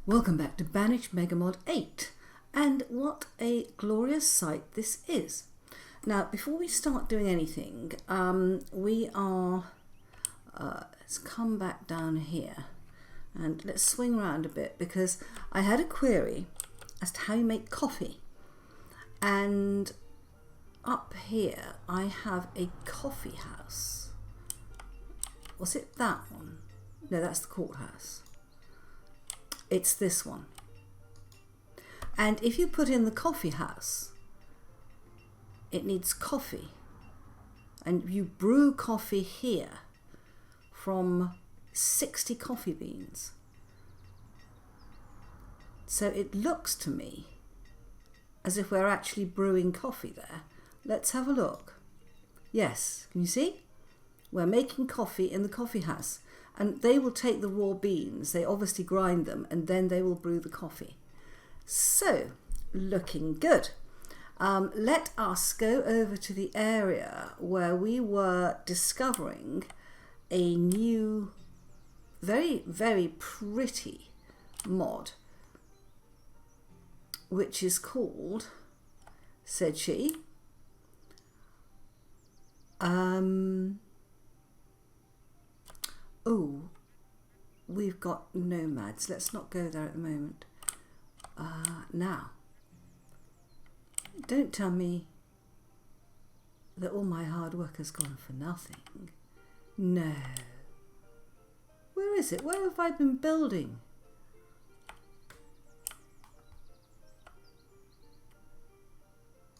Welcome back to Banished Megamod 8, and what a glorious sight this is. Now, before we start doing anything, let's come back down here and let's swing around a bit, because I had a query as to how you make coffee. And up here I have a coffee house. Was it that one? No, that's the courthouse. It's this one. And if you put in the coffee house, it needs coffee. And you brew coffee here from 60 coffee beans. So it looks to me as if we're actually brewing coffee there. Let's have a look. Yes, can you see? We're making coffee in the coffee house. And they will take the raw beans, they obviously grind them, and then they will brew the coffee. So, looking good. Let us go over to the area where we were discovering a new, very, very pretty mod, which is called, said she, oh, we've got nomads. Let's not go there at the moment. Now, don't tell me that all my hard work has gone for nothing. No. Where is it? Where have I been building?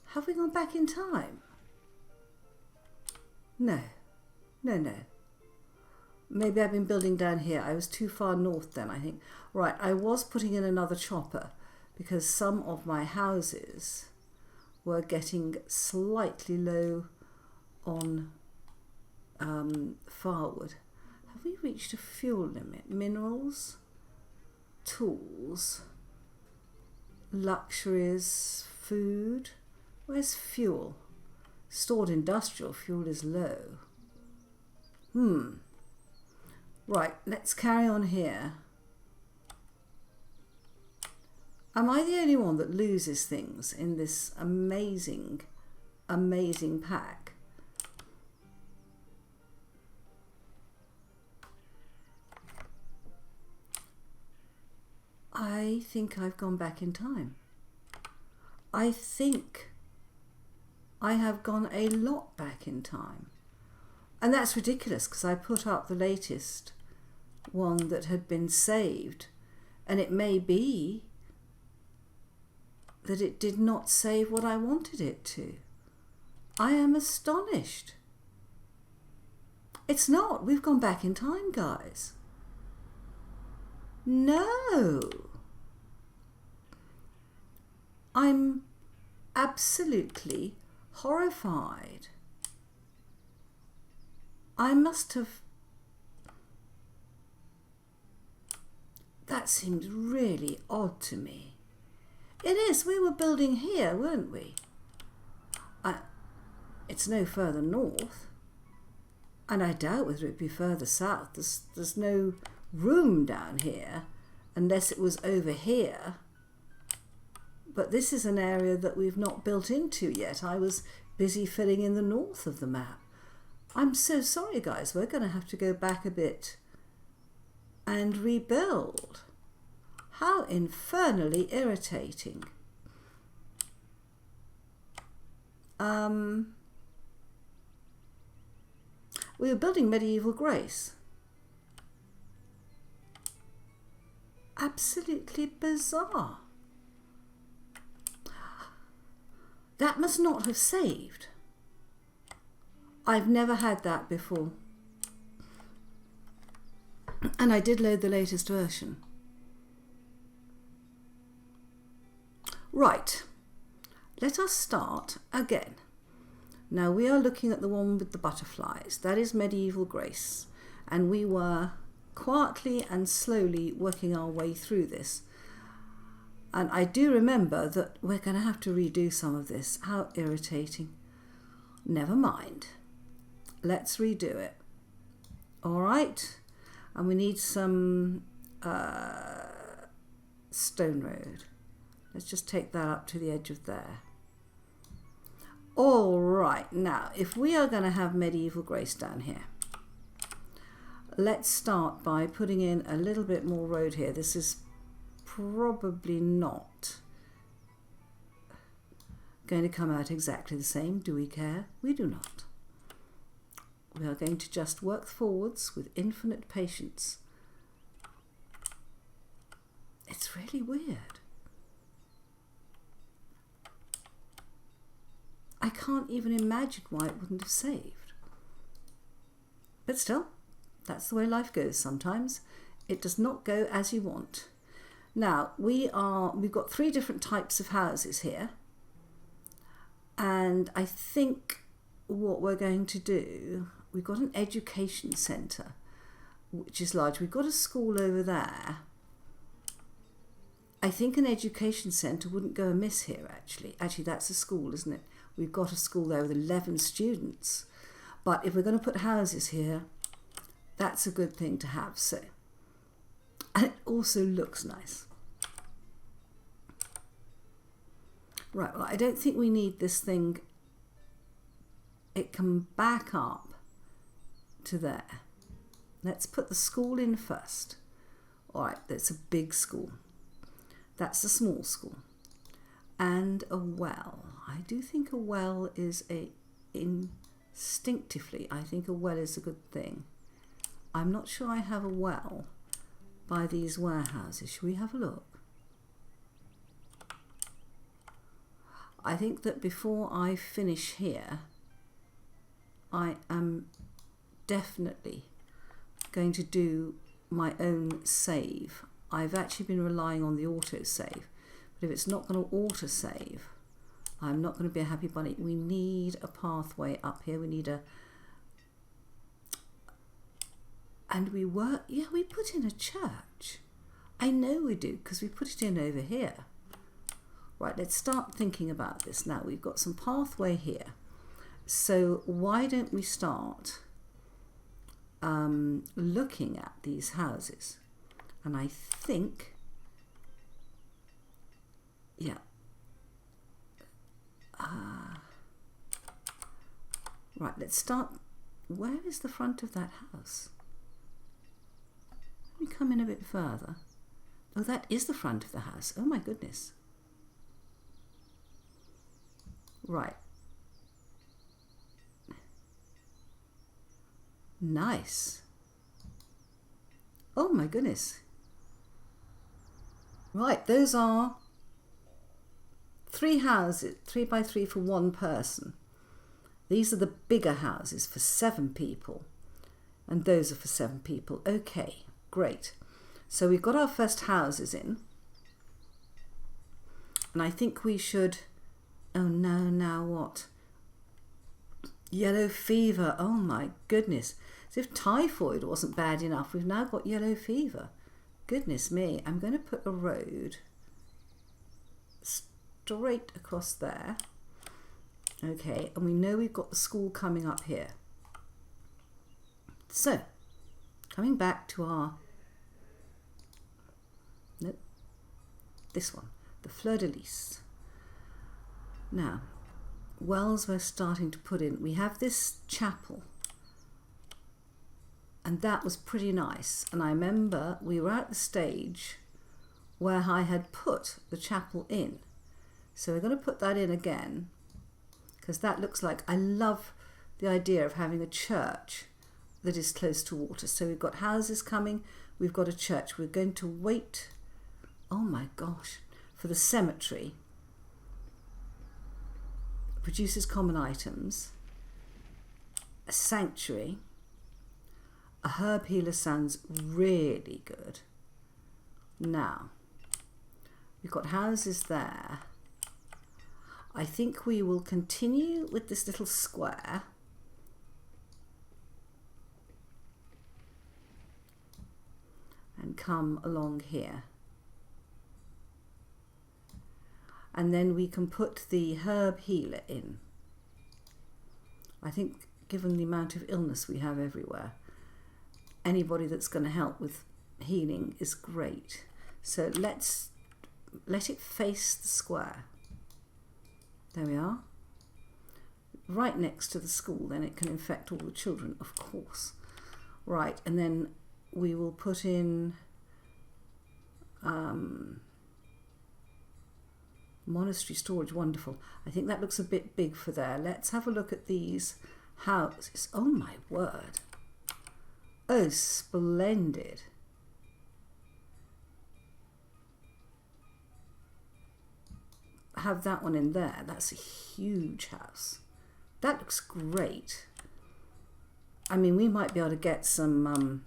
Have we gone back in time? No. No, no. Maybe I've been building down here. I was too far north then, I think. Right, I was putting in another chopper because some of my houses were getting slightly low on firewood. Have we reached a fuel limit? Minerals, tools, luxuries, food. Where's fuel? Stored industrial fuel is low. Right, let's carry on here. Am I the only one that loses things in this amazing, amazing pack? I think I've gone back in time. I think I have gone a lot back in time. And that's ridiculous, because I put up the latest one that had been saved, and it may be that it did not save what I wanted it to. I am astonished. It's not. We've gone back in time, guys. No. I'm absolutely horrified. I must have... That seems really odd to me. It is. We were building here, weren't we? It's no further north. And I doubt whether it'd be further south. There's no room down here unless it was over here. But this is an area that we've not built into yet. I was busy filling in the north of the map. I'm so sorry, guys. We're going to have to go back a bit and rebuild. How infernally irritating. We were building medieval grace. Absolutely bizarre. That must not have saved. I've never had that before. And I did load the latest version. Right. Let us start again. Now we are looking at the one with the butterflies. That is medieval grace. And we were quietly and slowly working our way through this. And I do remember that we're going to have to redo some of this. How irritating. Never mind. Let's redo it. All right. And we need some stone road. Let's just take that up to the edge of there. All right, now if we are going to have medieval grace down here, let's start by putting in a little bit more road here. This is probably not going to come out exactly the same. Do we care? We do not. We are going to just work forwards with infinite patience. It's really weird. I can't even imagine why it wouldn't have saved. But still, that's the way life goes sometimes. It does not go as you want. Now, we've got 3 different types of houses here. And I think what we're going to do, we've got an education centre, which is large. We've got a school over there. I think an education centre wouldn't go amiss here, actually. Actually, that's a school, isn't it? We've got a school there with 11 students. But if we're going to put houses here, that's a good thing to have. So, and it also looks nice. Right, well, I don't think we need this thing. It can back up to there. Let's put the school in first. All right, that's a big school. That's a small school. And a well. I do think a well is instinctively, I think a well is a good thing. I'm not sure I have a well by these warehouses. Should we have a look? I think that before I finish here, I am definitely going to do my own save. I've actually been relying on the autosave, but if it's not going to autosave, I'm not going to be a happy bunny. We need a pathway up here. We need a... And we put in a church. I know we do, because we put it in over here. Right, let's start thinking about this now. We've got some pathway here. So why don't we start looking at these houses? And I think, yeah. Right, let's start. Where is the front of that house? Let me come in a bit further. Oh, that is the front of the house. Oh my goodness. Right. Nice. Oh my goodness. Right, those are 3 houses, 3 by 3 for 1 person. These are the bigger houses for 7 people. And those are for 7 people. Okay, great. So we've got our first houses in. And I think we should... Oh no, now what? Yellow fever. Oh my goodness. As if typhoid wasn't bad enough, we've now got yellow fever. Goodness me. I'm going to put a road straight across there. Okay, and we know we've got the school coming up here. So, coming back to our... Nope. This one. The fleur-de-lis. Now, wells we're starting to put in. We have this chapel, and that was pretty nice. And I remember we were at the stage where I had put the chapel in. So we're going to put that in again, because that looks like... I love the idea of having a church that is close to water. So we've got houses coming, we've got a church. We're going to wait, oh my gosh, for the cemetery. Produces common items, a sanctuary, a herb healer sounds really good. Now, we've got houses there. I think we will continue with this little square. And come along here. And then we can put the herb healer in. I think given the amount of illness we have everywhere, anybody that's going to help with healing is great. So let's let it face the square. There we are. Right next to the school, then it can infect all the children, of course. Right, and then we will put in Monastery Storage, wonderful. I think that looks a bit big for there. Let's have a look at these houses. Oh my word. Oh, splendid. Have that one in there. That's a huge house. That looks great. I mean, we might be able to get some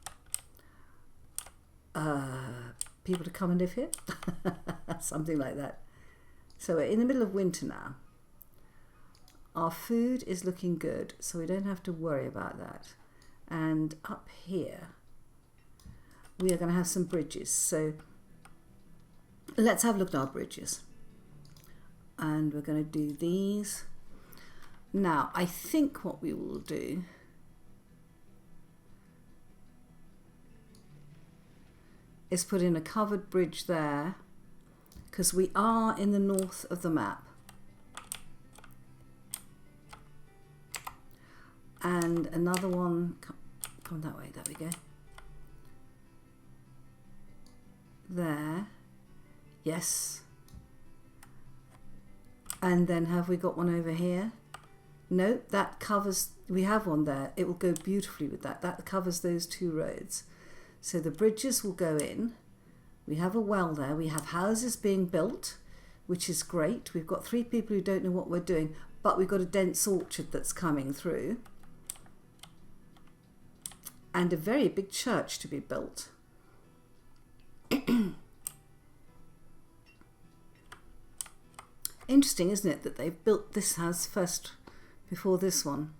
people to come and live here. Something like that. So we're in the middle of winter now. Our food is looking good, so we don't have to worry about that. And up here, we are going to have some bridges. So let's have a look at our bridges. And we're going to do these. Now, I think what we will do is put in a covered bridge there, because we are in the north of the map. And another one, come that way, there we go. There, yes. And then have we got one over here? No, that covers, we have one there. It will go beautifully with that. That covers those two roads. So the bridges will go in. We have a well there. We have houses being built, which is great. We've got 3 people who don't know what we're doing, but we've got a dense orchard that's coming through. And a very big church to be built. Interesting, isn't it, that they've built this house first before this one.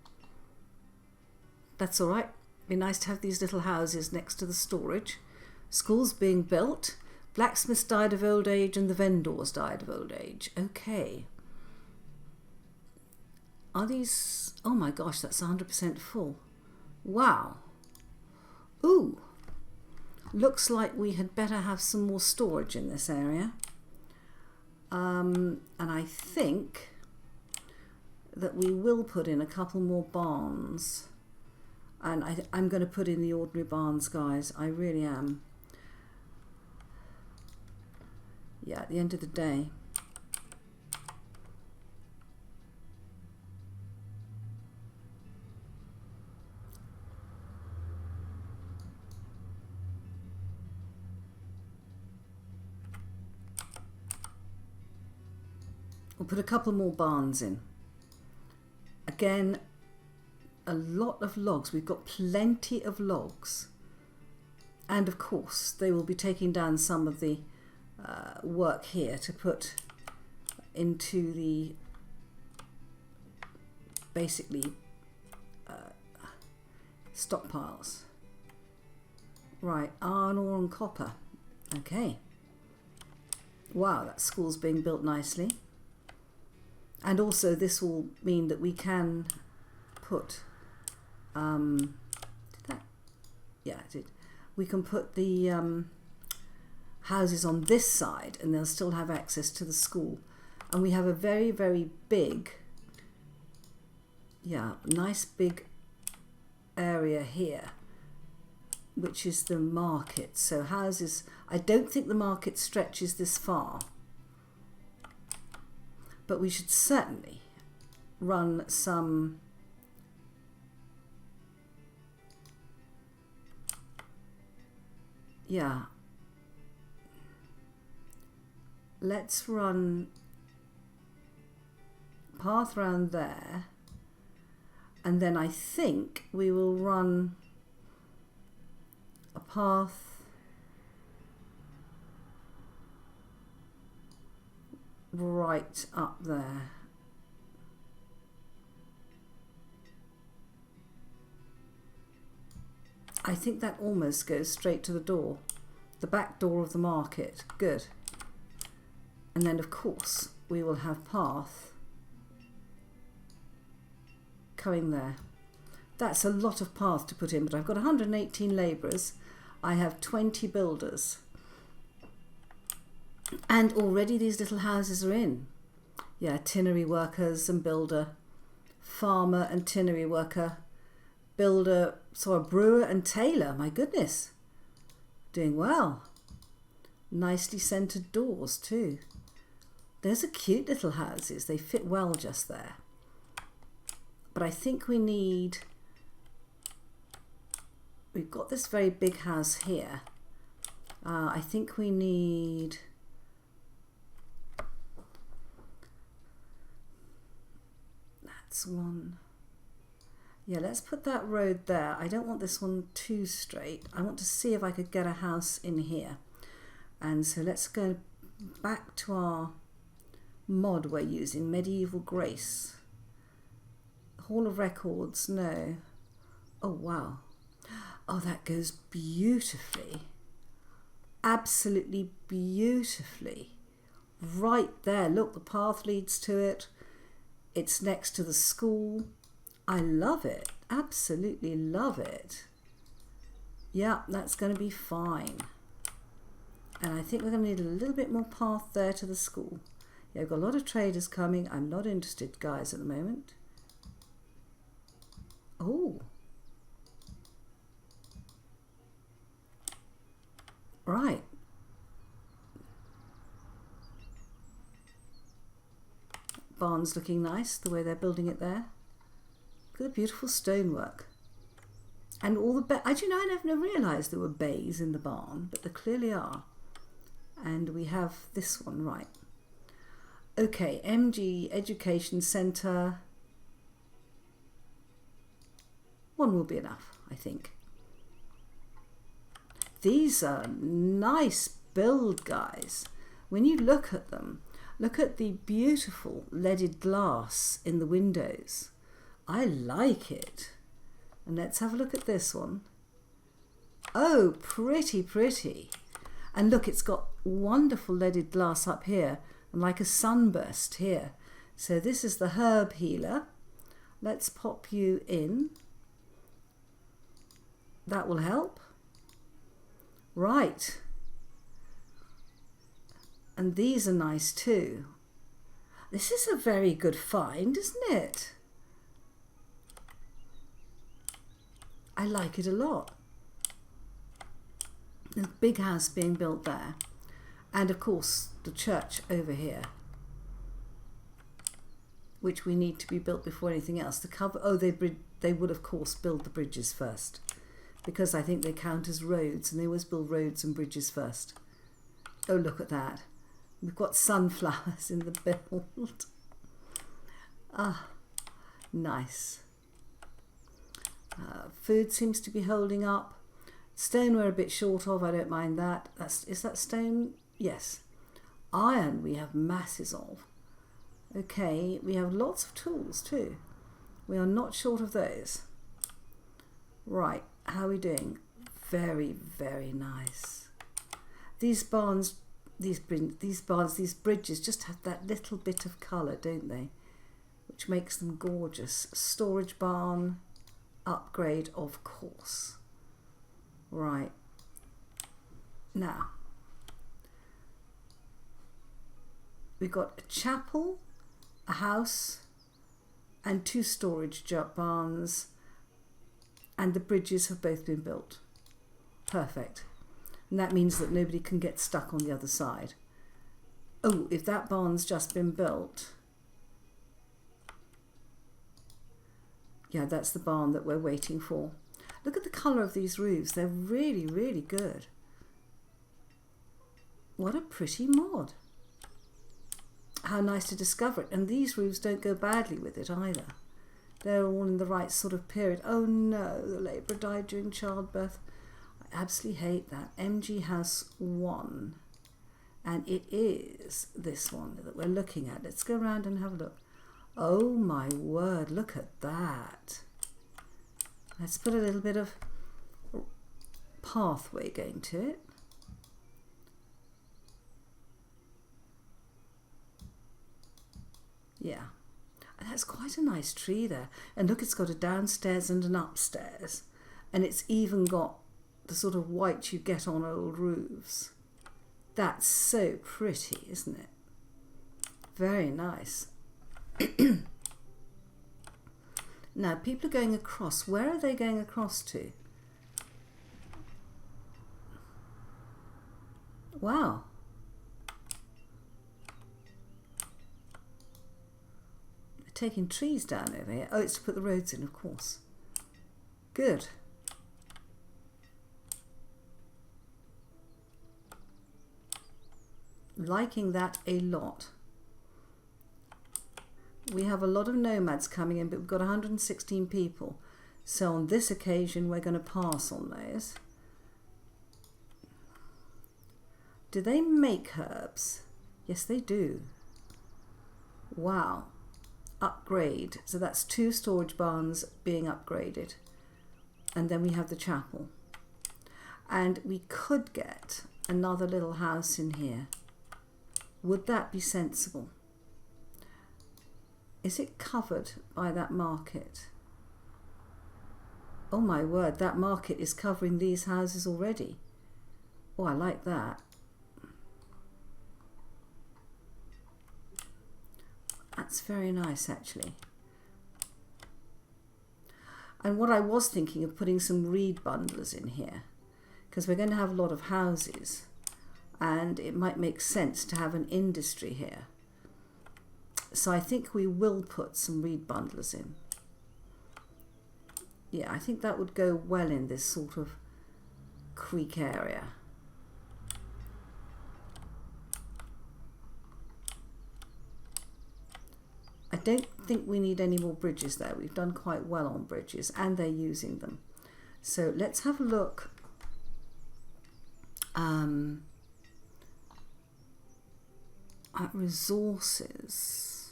That's all right. Be nice to have these little houses next to the storage. School's being built. Blacksmiths died of old age and the vendors died of old age. Okay. Are these... Oh my gosh, that's 100% full. Wow. Ooh. Looks like we had better have some more storage in this area. And I think that we will put in a couple more barns. And I'm going to put in the ordinary barns, guys. I really am. Yeah, at the end of the day. We'll put a couple more barns in. Again, a lot of logs. We've got plenty of logs. And of course, they will be taking down some of the work here to put into the basically stockpiles. Right, iron ore and copper. Okay. Wow, that school's being built nicely. And also this will mean that we can put, did that? Yeah, it did. We can put the houses on this side and they'll still have access to the school. And we have a very, very big, yeah, nice big area here, which is the market. So houses, I don't think the market stretches this far. But we should certainly run some let's run path round there, and then I think we will run a path right up there. I think that almost goes straight to the door, the back door of the market. Good. And then of course we will have path coming there. That's a lot of path to put in, but I've got 118 labourers. I have 20 builders. And already these little houses are in. Yeah, tinnery workers and builder, farmer and tinnery worker, builder, so a brewer and tailor, my goodness. Doing well. Nicely centered doors too. Those are cute little houses. They fit well just there. But I think we've got this very big house here. I think we need, that's one. Yeah, let's put that road there. I don't want this one too straight. I want to see if I could get a house in here. And so let's go back to our mod we're using, Medieval Grace. Hall of Records, no. Oh, wow. Oh, that goes beautifully. Absolutely beautifully. Right there. Look, the path leads to it. It's next to the school. I love it. Absolutely love it. Yeah, that's going to be fine. And I think we're going to need a little bit more path there to the school. Yeah, we've got a lot of traders coming. I'm not interested, guys, at the moment. Oh. Right. Barn's looking nice, the way they're building it there. Look at the beautiful stonework. And all the I never realised there were bays in the barn, but there clearly are. And we have this one, right. Okay, MG Education Centre. One will be enough, I think. These are nice build, guys. When you look at them, look at the beautiful leaded glass in the windows. I like it. And let's have a look at this one. Oh, pretty, pretty. And look, it's got wonderful leaded glass up here and like a sunburst here. So this is the herb healer. Let's pop you in. That will help. Right. And these are nice too. This is a very good find, isn't it? I like it a lot. There's a big house being built there. And of course the church over here, which we need to be built before anything else. The cover, oh, they would of course build the bridges first, because I think they count as roads and they always build roads and bridges first. Oh, look at that. We've got sunflowers in the build. Ah, nice. Food seems to be holding up. Stone we're a bit short of, I don't mind that. Is that stone? Yes. Iron we have masses of. Okay, we have lots of tools too. We are not short of those. Right, how are we doing? Very, very nice. These barns, these bridges just have that little bit of colour, don't they? Which makes them gorgeous. Storage barn. Upgrade, of course. Right. Now, we've got a chapel, a house, and 2 storage barns, and the bridges have both been built. Perfect. And that means that nobody can get stuck on the other side. Oh, if that barn's just been built, yeah, that's the barn that we're waiting for. Look at the colour of these roofs. They're really, really good. What a pretty mod. How nice to discover it. And these roofs don't go badly with it either. They're all in the right sort of period. Oh no, the labourer died during childbirth. I absolutely hate that. MG House 1. And it is this one that we're looking at. Let's go around and have a look. Oh my word, look at that. Let's put a little bit of pathway going to it. Yeah, and that's quite a nice tree there. And look, it's got a downstairs and an upstairs. And it's even got the sort of white you get on old roofs. That's so pretty, isn't it? Very nice. Now, people are going across. Where are they going across to? Wow. They're taking trees down over here. Oh, it's to put the roads in, of course. Good. Liking that a lot. We have a lot of nomads coming in, but we've got 116 people. So on this occasion, we're going to pass on those. Do they make herbs? Yes, they do. Wow. Upgrade. So that's 2 storage barns being upgraded. And then we have the chapel. And we could get another little house in here. Would that be sensible? Is it covered by that market? Oh my word, that market is covering these houses already. Oh, I like that. That's very nice, actually. And what I was thinking of putting some reed bundlers in here, because we're going to have a lot of houses, and it might make sense to have an industry here. So I think we will put some reed bundlers in. Yeah, I think that would go well in this sort of creek area. I don't think we need any more bridges there. We've done quite well on bridges, and they're using them. So let's have a look. At resources,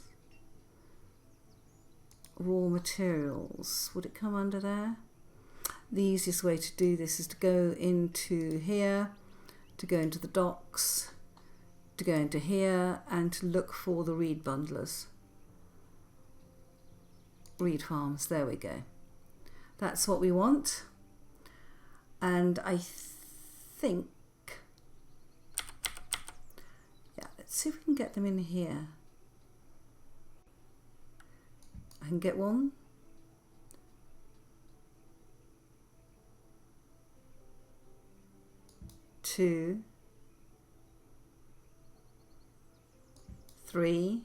raw materials, would it come under there? The easiest way to do this is to go into here, to go into the docks, to go into here, and to look for the reed bundlers. Reed farms, there we go. That's what we want. And I think, let's see if we can get them in here. I can get 1. 2, 3,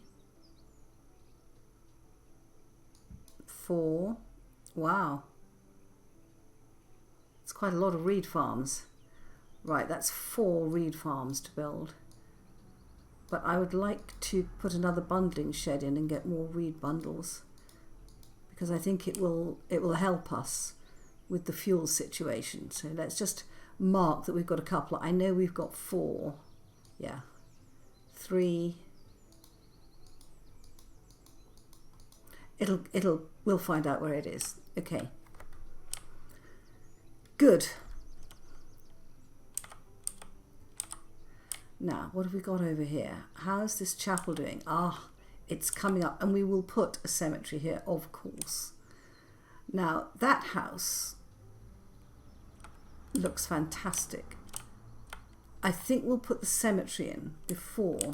4. Wow. It's quite a lot of reed farms. Right, that's 4 reed farms to build. But I would like to put another bundling shed in and get more reed bundles, because I think it will help us with the fuel situation. So let's just mark that we've got a couple. I know we've got 4. Yeah. 3. We'll find out where it is. Okay. Good. Now, what have we got over here? How's this chapel doing? Ah, it's coming up, and we will put a cemetery here, of course. Now, that house looks fantastic. I think we'll put the cemetery in before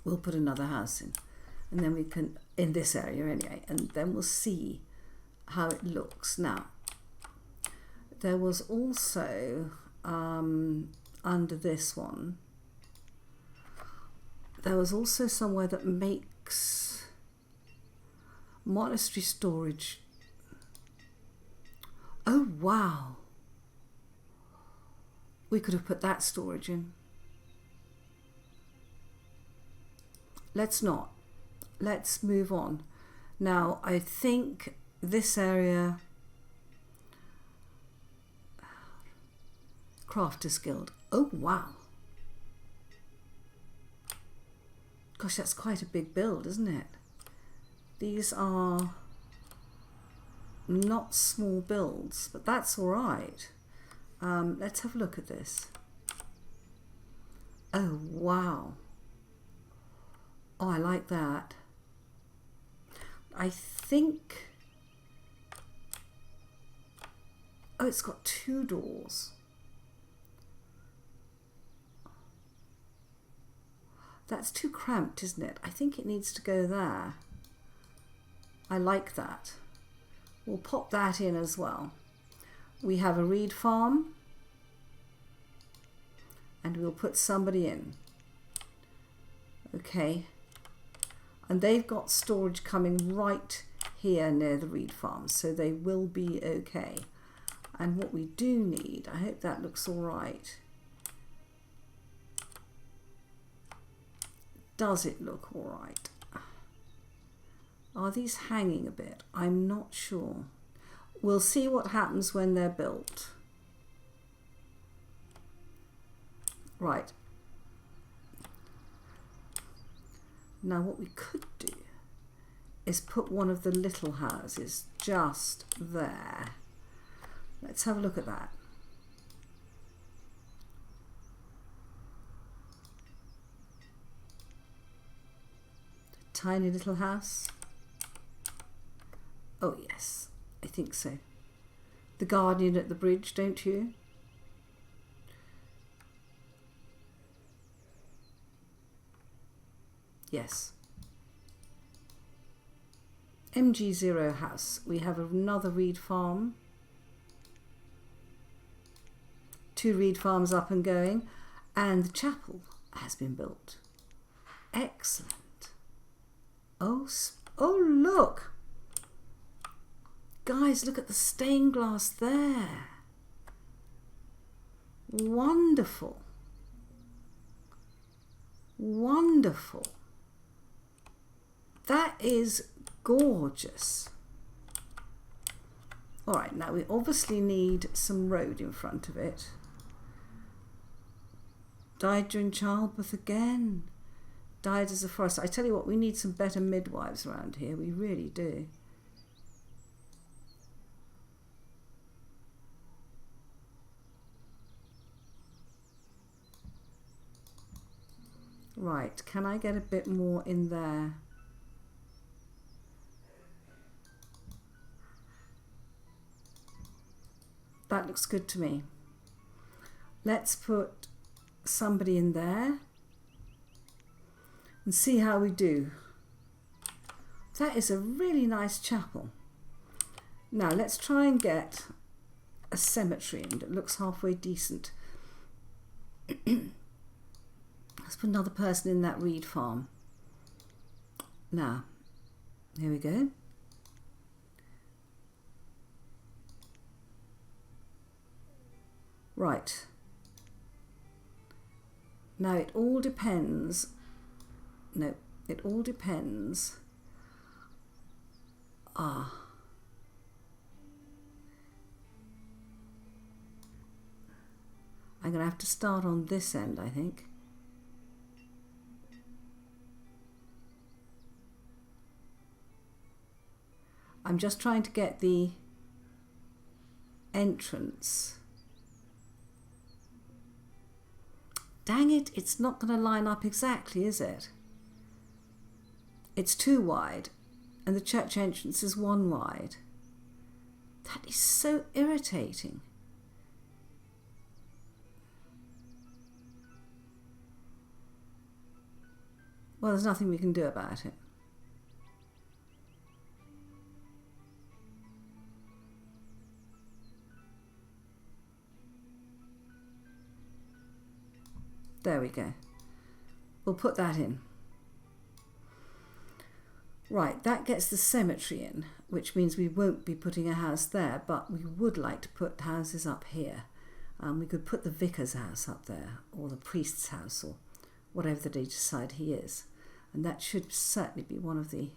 we'll put another house in. And then we can, in this area anyway, and then we'll see how it looks. Now, there was also, under this one, there was also somewhere that makes Monastery Storage. Oh, wow. We could have put that storage in. Let's not. Let's move on. Now, I think this area, Crafters Guild. Oh, wow. Gosh, that's quite a big build, isn't it? These are not small builds, but that's all right. Let's have a look at this. Oh, wow. Oh, I like that. I think, oh, it's got 2 doors. That's too cramped, isn't it? I think it needs to go there. I like that. We'll pop that in as well. We have a reed farm, and we'll put somebody in. Okay. And they've got storage coming right here near the reed farm, so they will be okay. And what we do need, I hope that looks all right. Does it look all right? Are these hanging a bit? I'm not sure. We'll see what happens when they're built. Right. Now what we could do is put one of the little houses just there. Let's have a look at that. Tiny little house. Oh yes, I think so. The guardian at the bridge, don't you? Yes. MG0 house. We have another reed farm. 2 reed farms up and going, and the chapel has been built. Excellent. Oh look. Guys, look at the stained glass there. Wonderful. Wonderful. That is gorgeous. All right, now we obviously need some road in front of it. Died during childbirth again. Died as a forest. I tell you what, we need some better midwives around here. We really do. Right, can I get a bit more in there? That looks good to me. Let's put somebody in there and see how we do. That is a really nice chapel. Now let's try and get a cemetery in that looks halfway decent. Let's put another person in that reed farm. Now, here we go. Right. Now it all depends. No, it all depends. I'm going to have to start on this end, I think. I'm just trying to get the entrance. Dang it, it's not going to line up exactly, is it? It's 2 wide, and the church entrance is 1 wide. That is so irritating. Well, there's nothing we can do about it. There we go. We'll put that in. Right, that gets the cemetery in, which means we won't be putting a house there, but we would like to put houses up here. We could put the vicar's house up there, or the priest's house, or whatever they decide he is. And that should certainly be one of the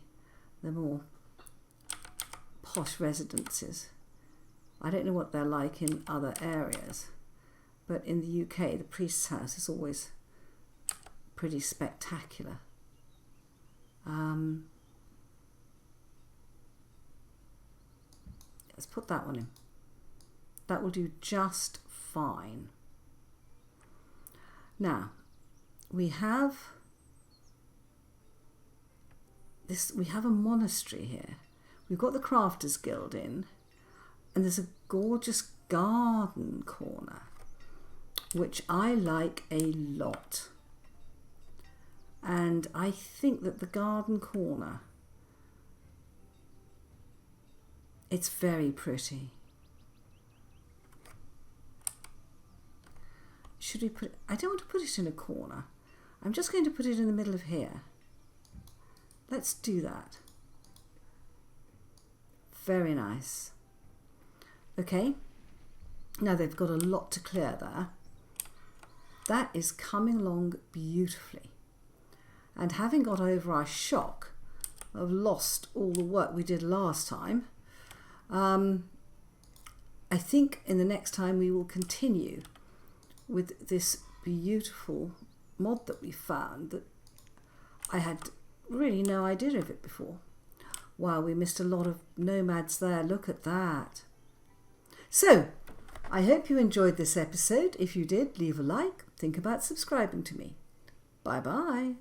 more posh residences. I don't know what they're like in other areas, but in the UK, the priest's house is always pretty spectacular. Let's put that one in. That will do just fine. Now, we have a monastery here. We've got the Crafters Guild in, and there's a gorgeous garden corner, which I like a lot. And I think that the garden corner, it's very pretty. Should we put it? I don't want to put it in a corner. I'm just going to put it in the middle of here. Let's do that. Very nice. Okay, now they've got a lot to clear there. That is coming along beautifully. And having got over our shock of lost all the work we did last time, I think in the next time we will continue with this beautiful mod that we found that I had really no idea of it before. Wow, we missed a lot of nomads there. Look at that. So, I hope you enjoyed this episode. If you did, leave a like. Think about subscribing to me. Bye-bye.